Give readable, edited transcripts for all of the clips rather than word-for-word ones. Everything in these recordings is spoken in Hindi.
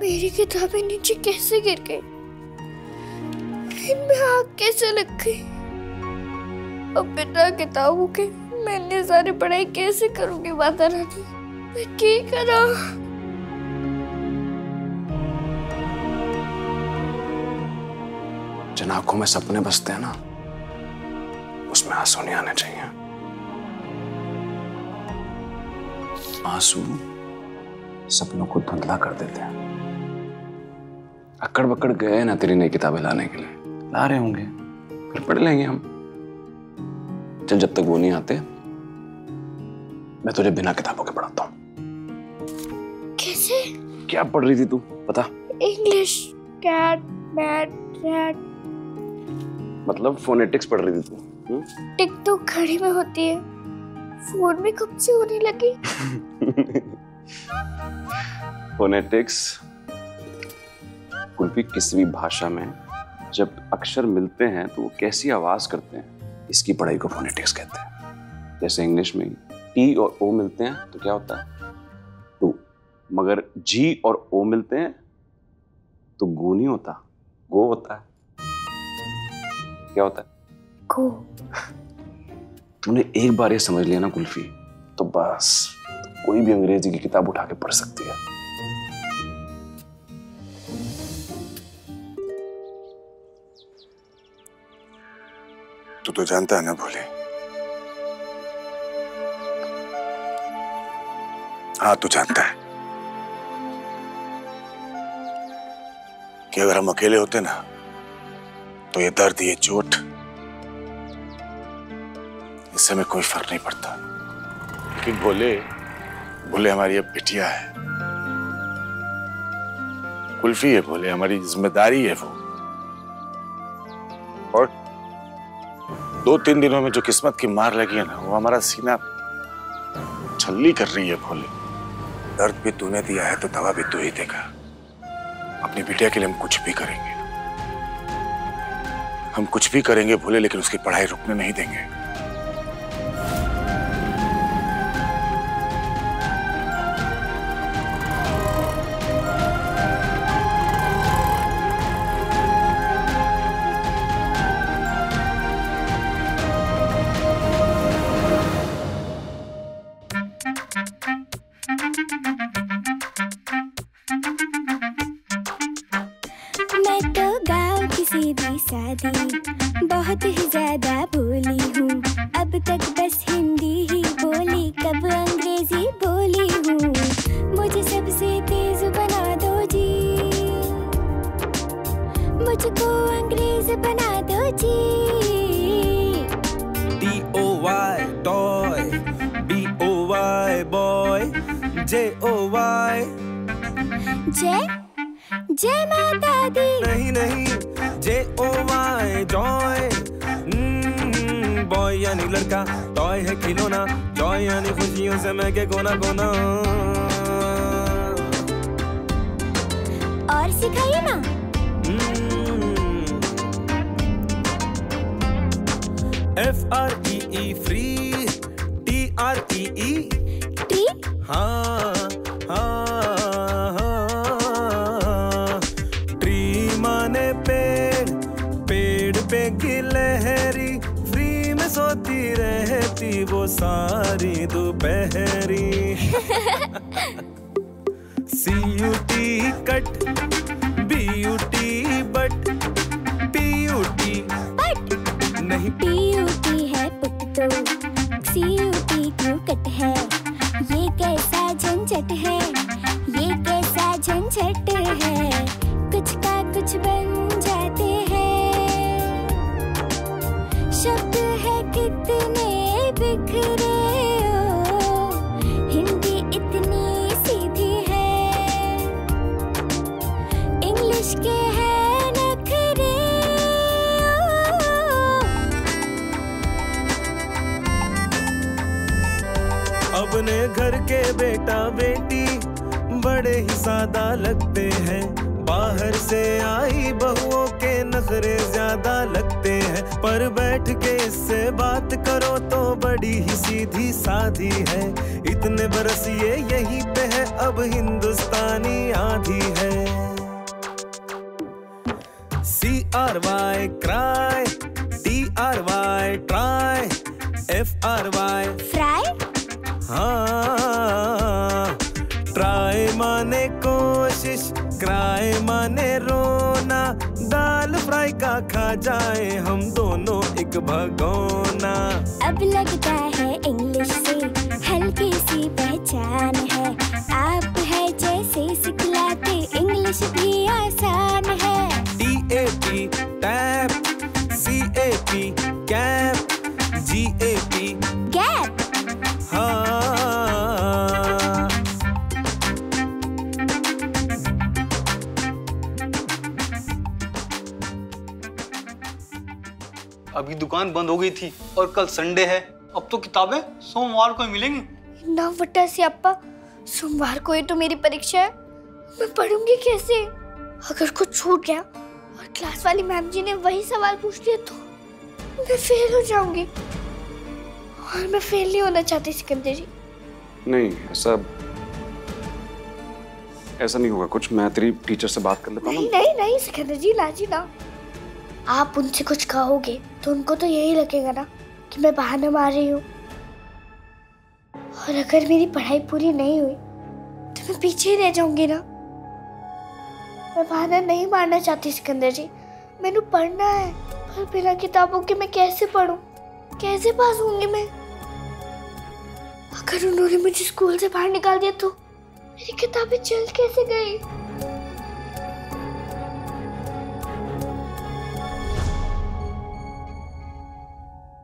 मेरी किताबें नीचे कैसे गिर गई? इनमें आग कैसे लग गई? अब बिना किताबों के मैं इतनी सारी पढ़ाई कैसे करूंगी माता रानी? मैं क्या करा? जिन आंखों में सपने बसते हैं ना, उसमें आंसू नहीं आने चाहिए। आंसू सपनों को धुंधला कर देते हैं। अकड़ बकड़ गए ना तेरी नई किताबें लाने के लिए, ला रहे होंगे, फिर पढ़ लेंगे हम। चल, जब तक वो नहीं आते मैं तुझे बिना किताबों के पढ़ाता हूँ। कैसे? क्या पढ़ रही थी तू, बता? English, cat, bat, rat. मतलब फोनेटिक्स पढ़ रही थी तू? टिक तो घड़ी में होती है, फोन में कब से होने लगी? फोनेटिक्स कुल्फी, किसी भी भाषा में जब अक्षर मिलते हैं तो वो कैसी आवाज करते हैं, इसकी पढ़ाई को फोनेटिक्स कहते हैं। जैसे इंग्लिश में टी और ओ मिलते हैं तो क्या होता है? टू। मगर जी और ओ मिलते हैं तो गो नहीं होता, गो होता है। क्या होता है? गो। तूने एक बार ये समझ लिया ना कुल्फी, तो बस कोई भी अंग्रेजी की किताब उठा के पढ़ सकती है। तू तो जानता है ना भोले, हाँ तू जानता है कि अगर हम अकेले होते ना तो ये दर्द, ये चोट, इससे हमें कोई फर्क नहीं पड़ता। लेकिन भोले हमारी अब बिटिया है, कुल्फी है भोले, हमारी जिम्मेदारी है वो। और 2-3 दिनों में जो किस्मत की मार लगी है ना, वो हमारा सीना छल्ली कर रही है भोले। दर्द भी तूने दिया है तो दवा भी तू ही देगा। अपनी बिटिया के लिए हम कुछ भी करेंगे, हम कुछ भी करेंगे भोले, लेकिन उसकी पढ़ाई रुकने नहीं देंगे। मैं तो गाँव की सीधी सादी बहुत ही ज्यादा भोली हूँ। अब तक बस हिंदी ही बोली, कब अंग्रेजी बोली हूँ। मुझे सबसे तेज बना दो जी, मुझको अंग्रेज बना दो जी। T-O-Y toy, B-O-Y boy, J-O-Y जय माता दी। नहीं J-O-Y जॉय। बॉय यानी लड़का, टॉय है खिलौना, जॉय यानी खुशियों से मैं के कोना कोना। और सिखाइए ना। F-R-E-E free, T-R-E-E T. हाँ ट्री माने पेड़, पेड़ पे गिलहरी, फ्री में सोती रहती वो सारी दोपहरी। C-U-T cut, B-U-T but, P-U-T but नहीं, P-U-T है पुट तो C-U-T क्यों कट है? ये कैसा झंझट है, ये कैसा झंझट है? कुछ का कुछ बन जाते हैं, शब्द है कितने बिखरे हो, हिंदी इतनी सीधी है, इंग्लिश के है नखरे। अपने घर के बेटा बेटी बड़े ही सादा लगते हैं, बाहर से आई बहुओं के नखरे ज्यादा लगते हैं, पर बैठ के इससे बात करो तो बड़ी ही सीधी सादी है। इतने बरस ये यहीं पे है, अब हिंदुस्तानी आधी है। TRY cry, TRY try, FRY fry. हाँ, ट्राई माने कोशिश, क्राई माने रोना, दाल फ्राई का खा जाए हम दोनों एक भगोना। अब लगता है इंग्लिश से हल्की सी पहचान है, आप है जैसे सिखलाते इंग्लिश भी आसान है। TAP tap, CAP cap, GAP gap. हाँ। अभी दुकान बंद हो गई थी और कल संडे है, अब तो किताबें सोमवार को ही मिलेंगी। ना वटा सियाप्पा, सोमवार को ही तो मेरी परीक्षा है, मैं पढ़ूंगी कैसे? अगर कुछ छूट गया और क्लास वाली मैम जी ने वही सवाल पूछ लिया तो मैं फेल हो जाऊंगी, और मैं फेल नहीं होना चाहती सिकंदर जी। नहीं, ऐसा नहीं होगा कुछ। मैं तेरी टीचर से बात कर लेता हूँ। नहीं सिकंदर जी, ना जी ना। आप उनसे कुछ कहोगे तो उनको तो यही लगेगा ना कि मैं बहाना मार रही हूँ, और अगर मेरी पढ़ाई पूरी नहीं हुई तो मैं पीछे ही रह जाऊंगी ना। मैं बहाना नहीं मारना चाहती सिकंदर जी, मैंने पढ़ना है, पर बिना किताबों के मैं कैसे पढूं, कैसे पास होंगी मैं? अगर उन्होंने मुझे स्कूल से बाहर निकाल दिया तो मेरी किताबें जल कैसे गई?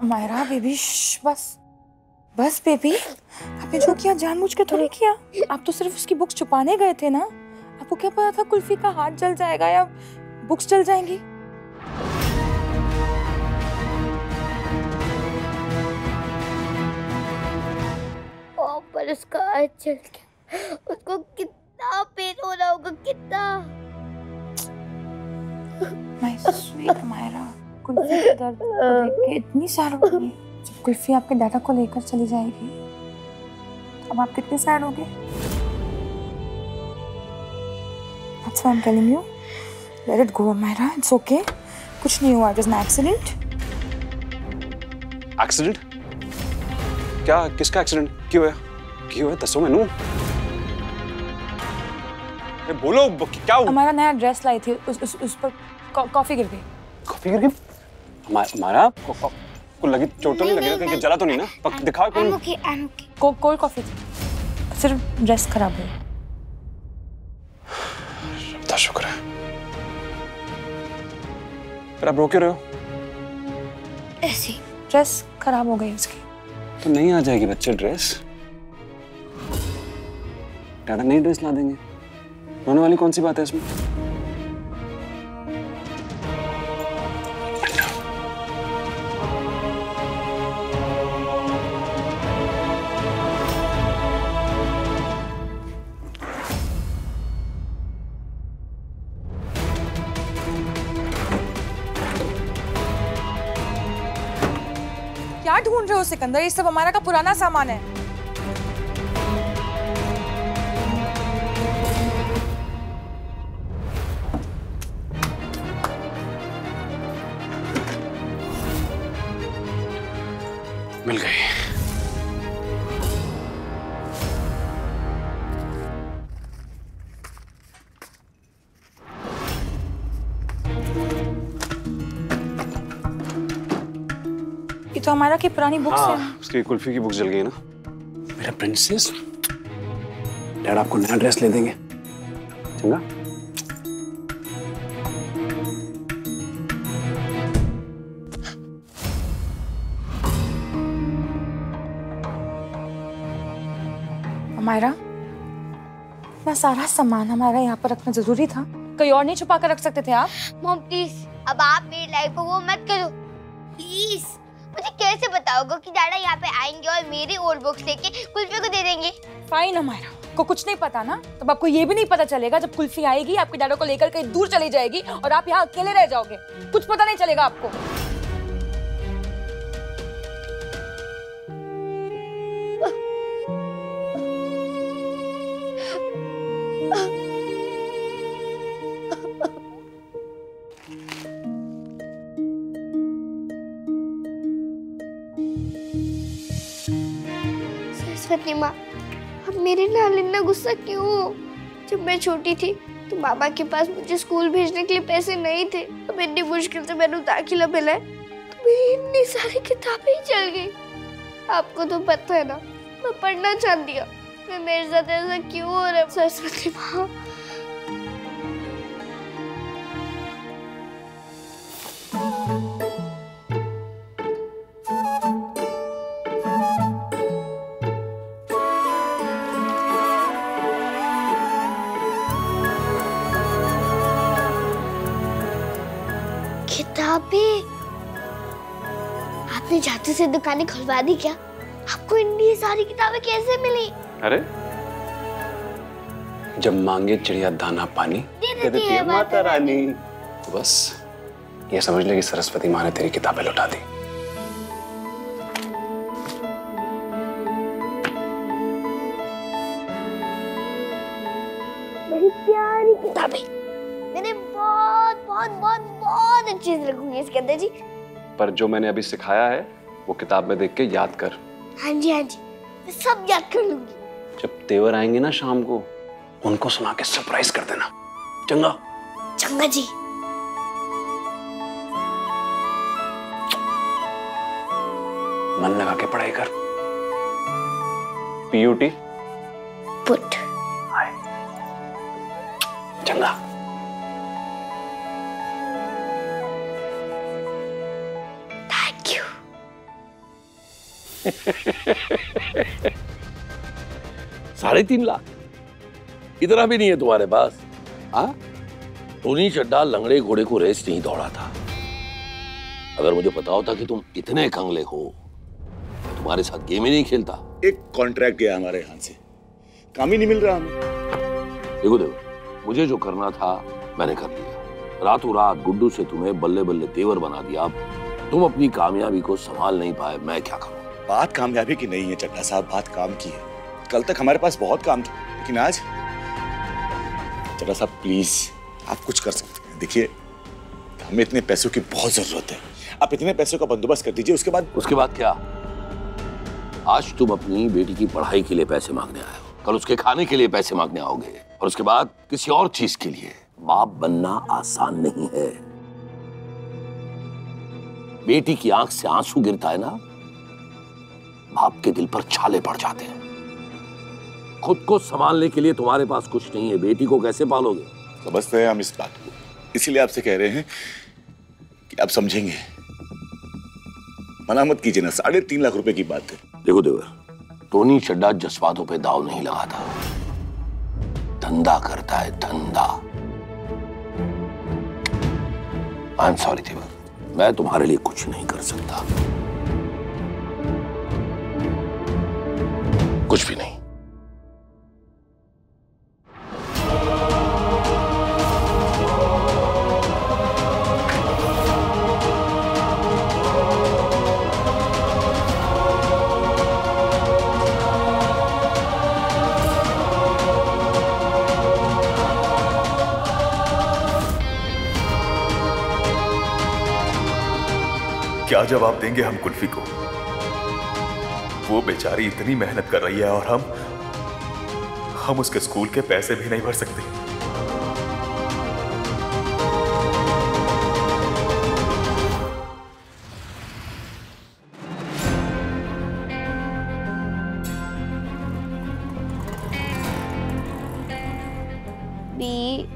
मायरा बेबी, बस बेबी, आपने जो किया जानबूझ के थोड़ी किया। आप तो सिर्फ उसकी बुक्स छुपाने गए थे ना। आपको क्या पता था कुल्फी का हाथ जल जाएगा या बुक्स जल जाएंगी? पर उसका हाथ जल गया, उसको कितना पेन हो रहा होगा, कितना। माय स्वीट मायरा, कुल्फी के दर्द को देख के इतनी सैड हो गई। जब कुल्फी आपके दादा को लेकर चली जाएगी अब आप कितने सैड होगे? That's why I'm telling you, let it go Myra, it's okay, कुछ नहीं हुआ, just an accident। एक्सीडेंट? क्या, किसका एक्सीडेंट? क्यों है? दसो मैनू, बोलो क्या हुआ? हमारा नया ड्रेस लाई थी, उस पर कॉफी गिर गई। कॉफी गिर गई? हमारा को लगी, चोट तो नहीं लगी? कहीं जला तो नहीं ना? दिखाओ कौन? कोल्ड कॉफी थी, सिर्फ ड्रेस खराब हुई। रब्बा शुक्र है। फिर आप रो क्यों रहे हो? ऐसी ड्रेस खराब हो गई उसकी। तो नहीं आ जाएगी बच्चे ड्रेस, डैडा नई ड्रेस ला देंगे। रोने वाली कौन सी बात है इसमें? क्या ढूंढ रहे हो सिकंदर? ये सब हमारा का पुराना सामान है। मिल गई। ये तो हमारा की पुरानी बुक्स है। उसकी कुल्फी की बुक जल गई ना। मेरा प्रिंसेस, डैड आपको नया ड्रेस ले देंगे, चंगा? मायरा, इतना सारा सामान हमारा यहाँ पर रखना जरूरी था? कहीं और नहीं छुपा कर रख सकते थे आप? मॉम प्लीज, अब आप मेरी लाइफ को वो मत करो प्लीज। मुझे कैसे बताओगे कि डैडा यहाँ पे आएंगे और मेरी ओल्ड बुक्स लेके कुल्फी को दे देंगे? फाइन हमारा, को कुछ नहीं पता ना, तब आपको ये भी नहीं पता चलेगा जब कुल्फी आएगी आपके डैडा को लेकर कहीं दूर चली जाएगी और आप यहाँ अकेले रह जाओगे। कुछ पता नहीं चलेगा आपको। सरस्वती माँ, अब मेरे नाल इतना गुस्सा क्यों हो? जब मैं छोटी थी तो मामा के पास मुझे स्कूल भेजने के लिए पैसे नहीं थे। अब इतनी मुश्किल से मैंने दाखिला मिला है तो मेरी इतनी सारी किताबें ही चल गई। आपको तो पता है ना, मैं पढ़ना चाहती हूँ, मैं मेरे साथ ऐसा क्यों हो रहा है सरस्वती माँ? किताबें आपने जादू से दुकानें खुलवा दी क्या? आपको इतनी सारी किताबें कैसे मिली? अरे जब मांगे चिड़िया दाना पानी दे देती है माता रानी। तो बस ये समझ ले कि सरस्वती माँ ने तेरी किताबें लौटा दी। मेरी प्यारी किताबें, मैंने बहुत बहुत बहुत बहुत अच्छी चीज रखूंगी इसके अंदर जी। पर जो मैंने अभी सिखाया है वो किताब में देख के याद कर। हाँ जी, मैं सब याद कर लूंगी। जब तेवर आएंगे ना शाम को, उनको सुना के सरप्राइज कर देना। चंगा? चंगा जी। मन लगा के पढ़ाई कर। PUT put. हाय चंगा। Thank you. 3.5 लाख इतना भी नहीं है तुम्हारे पास? हाँ, टोनी चड्डा लंगड़े घोड़े को रेस नहीं दौड़ा था। अगर मुझे पता होता कि तुम इतने कंगले हो तो तुम्हारे साथ गेम ही नहीं खेलता। एक कॉन्ट्रैक्ट गया हमारे हाथ से, काम ही नहीं मिल रहा हमें। देखो मुझे जो करना था मैंने कर लिया। रातों रात गुड्डू से तुम्हें बल्ले बल्ले तेवर बना दिया। अब तुम अपनी कामयाबी को संभाल नहीं पाए, मैं क्या करूं? बात कामयाबी की नहीं है चड्डा साहब, बात काम की है। कल तक हमारे पास बहुत काम था, लेकिन आज चड्डा साहब प्लीज आप कुछ कर सकते हैं। देखिए हमें इतने पैसों की बहुत जरूरत है, आप इतने पैसों का बंदोबस्त कर दीजिए। उसके बाद क्या? आज तुम अपनी बेटी की पढ़ाई के लिए पैसे मांगने आए हो, कल उसके खाने के लिए पैसे मांगने आओगे, और उसके बाद किसी और चीज के लिए। बाप बनना आसान नहीं है। बेटी की आंख से आंसू गिरता है ना, बाप के दिल पर छाले पड़ जाते हैं। खुद को संभालने के लिए तुम्हारे पास कुछ नहीं है, बेटी को कैसे पालोगे? समझते हैं हम इस बात को, इसीलिए आपसे कह रहे हैं कि आप समझेंगे। मना मत कीजिए ना, 3.5 लाख रुपए की बात है। देखो देवर, टोनी चड्डा जज्बातों पे दाव नहीं लगाता, धंधा करता है धंधा। आई एम सॉरी देवर, मैं तुम्हारे लिए कुछ नहीं कर सकता, कुछ भी नहीं। क्या जवाब देंगे हम कुल्फी को? वो बेचारी इतनी मेहनत कर रही है और हम उसके स्कूल के पैसे भी नहीं भर सकते।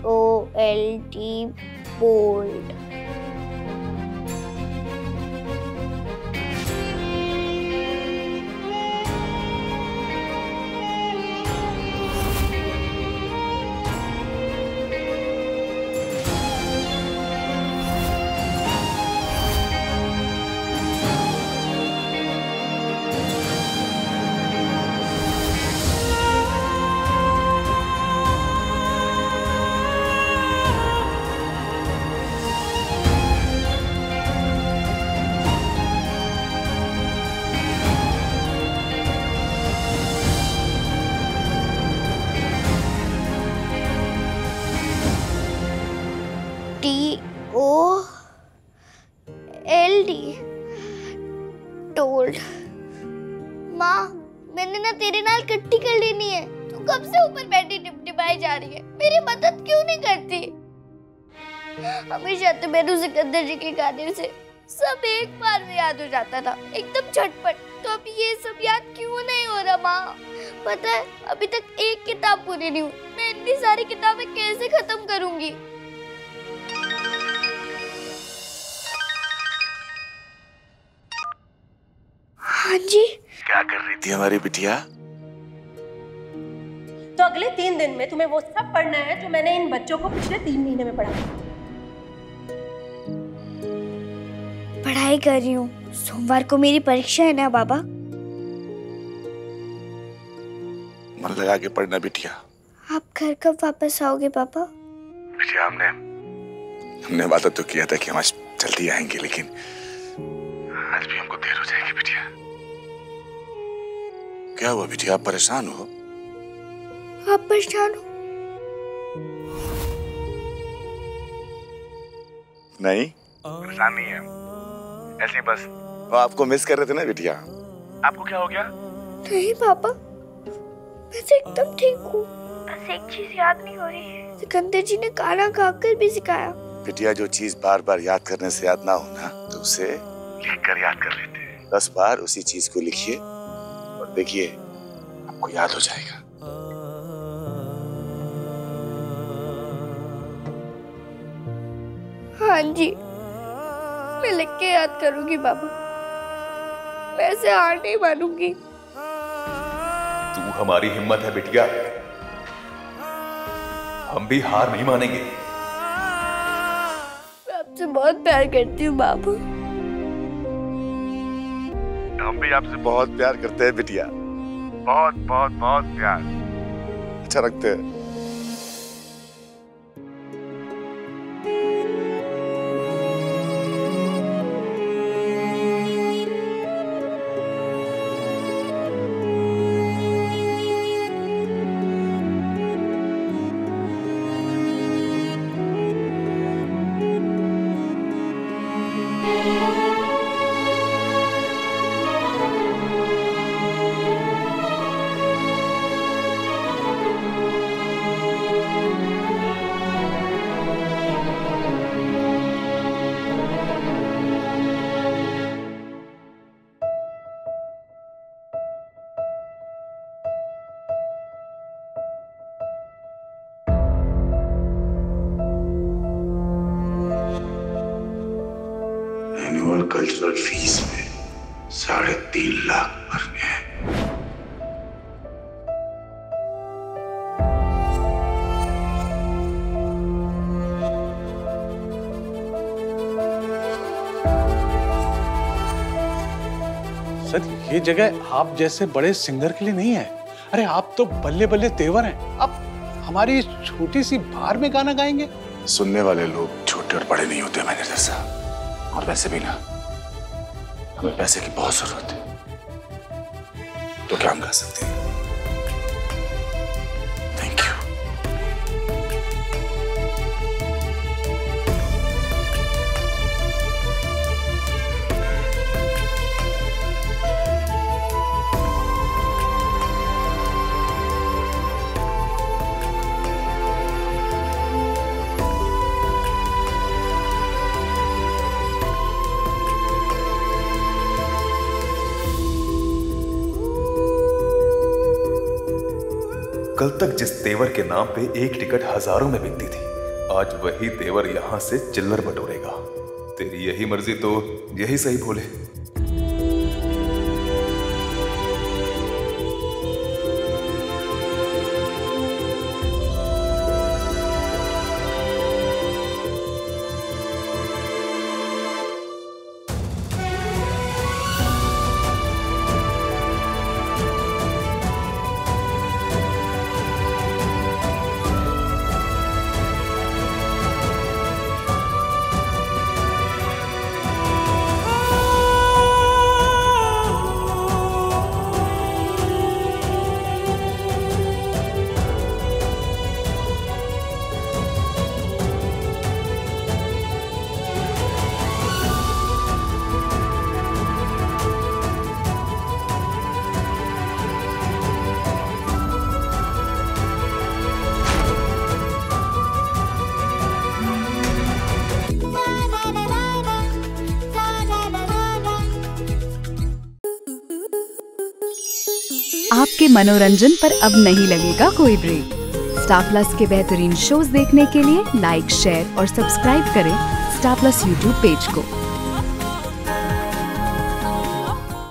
BOLT bold. कर लेनी है। तू कब से ऊपर बैठी टिपटिपाई जा रही है, मेरी मदद क्यों नहीं करती? हमेशा तो मैंने सिकंदर जी के गाने से सब एक बार में याद हो जाता था, एकदम झटपट। तो अब ये सब याद क्यों नहीं हो रहा माँ? पता है अभी तक एक किताब पूरी नहीं हुई, मैं इतनी सारी किताबें कैसे खत्म करूंगी? हाँ जी। क्या कर रही थी हमारी बिटिया? तो अगले 3 दिन में तुम्हें वो सब पढ़ना है जो मैंने इन बच्चों को पिछले 3 महीने में पढ़ाया। पढ़ाई कर रही हूँ, सोमवार को मेरी परीक्षा है ना बाबा। मन लगा के पढ़ना बिटिया। आप घर कब वापस आओगे पापा? बिटिया हमने वादा तो किया था कि हम आज जल्दी आएंगे, लेकिन आज भी हमको देर हो जाएगी बिटिया। क्या हुआ बिटिया, आप परेशान हो? आप परेशान हो? नहीं, परेशान नहीं है, ऐसे ही बस वो आपको मिस कर रहे थे ना बिटिया। आपको क्या हो गया? नहीं पापा, मैं तो एकदम ठीक हूँ, बस एक चीज याद नहीं हो रही है। सिकंदर जी ने खाना खाकर भी सिखाया। बिटिया जो चीज बार बार याद करने से याद ना हो ना, तो उसे लिखकर याद कर लेते हैं। 10 बार उसी चीज को लिखिए और देखिए आपको याद हो जाएगा। हाँ जी, मैं लिख के याद करूंगी बाबा, वैसे हार नहीं मानूंगी। तू हमारी हिम्मत है बिटिया, हम भी हार नहीं मानेंगे। मैं आपसे बहुत प्यार करती हूँ बाबा। हम भी आपसे बहुत प्यार करते हैं बिटिया, बहुत बहुत बहुत प्यार। अच्छा रखते हैं। एनुअल कल्चरल फीस में 3.5 लाख भरने हैं। सर ये जगह आप जैसे बड़े सिंगर के लिए नहीं है। अरे आप तो बल्ले बल्ले तेवर हैं, आप हमारी छोटी सी बार में गाना गाएंगे। सुनने वाले लोग छोटे और बड़े नहीं होते मैनेजर जैसा, और वैसे भी ना हमें पैसे की बहुत जरूरत है, तो क्या हम गा सकते हैं? Thank you. कल तक जिस तेवर के नाम पे एक टिकट हजारों में बिकती थी, आज वही तेवर यहां से चिल्लर बटोरेगा। तेरी यही मर्जी तो यही सही भोले। आपके मनोरंजन पर अब नहीं लगेगा कोई ब्रेक। स्टार प्लस के बेहतरीन शोज देखने के लिए लाइक, शेयर और सब्सक्राइब करें स्टार प्लस यूट्यूब पेज को।